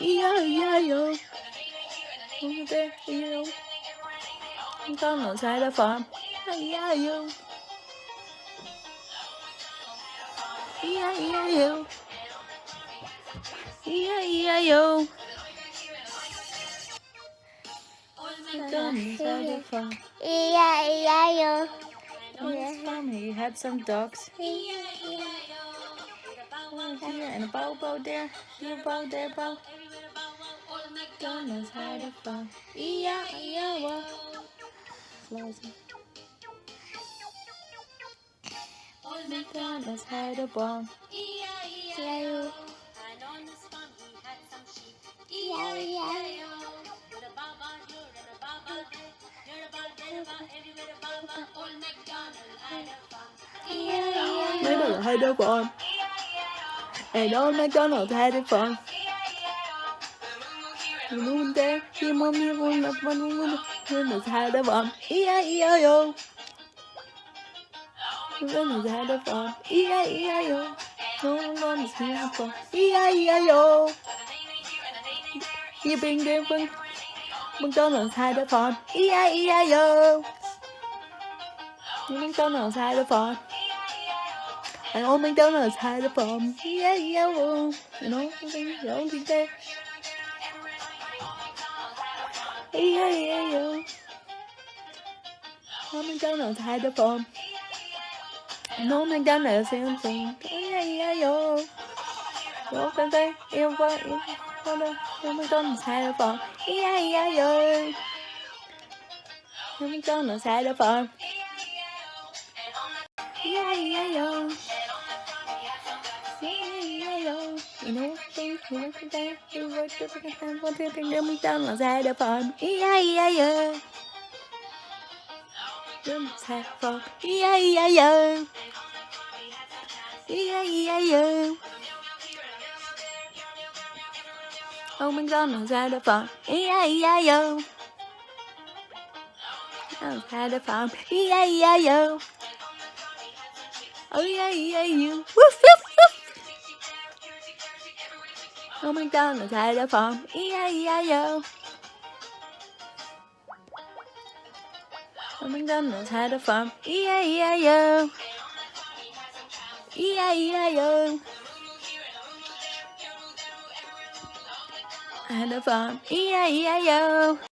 E-I-E-I-O. Over there, E-I-O. McDonald's had a farm. E-I-E-I-O. E-I-E-I-O. E-I-E-I-O. McDonald's had a farm. E-I-E-I-O. On his farm he had some dogs. Here and a bow there. Here bow there bow. McDonald's had a farm. E-I-E-I-O. Closing. McDonald's had a barn. E-I-E-I-O. E-I-E-I-O. McDonald's had a barn. And old MacDonald had a farm. Moon there, he mom, he won up one woman. McDonald's had a farm. E-I-E-I-O. McDonald's had a farm. E-I-E-I-O. No McDonald's had a farm. E-I-E-I-O. You bring them one. McDonald's had a farm. E-I-E-I-O. McDonald's had a farm. And old MacDonald's had a farm. E-I-E-I-O. And all the there. E-I-E-I-O. Old MacDonald's had a farm. And old MacDonald's had a farm. E-I-E-I-O. Old there, old MacDonald's had a farm. E-I-E-I-O. Old MacDonald's had a farm. E-I-E-I-O. E-I-E-I-O. You know things you work there, you work to the time for the thing that McDonald's had a farm. E-I-E-I-O. McDonald's had a farm. E-I-E-I-O. E-I-E-I-O. Oh, McDonald's had a farm. E-I-E-I-O. McDonald's had a farm. E-I-E-I-O. Oh, E-I-E-I-O. Woof, woof, woof. Oh, McDonald's had a farm. E-I-E-I-O. Oh, McDonald's had a farm. E-I-E-I-O. E-I-E-I-O. Had a farm. E-I-E-I-O.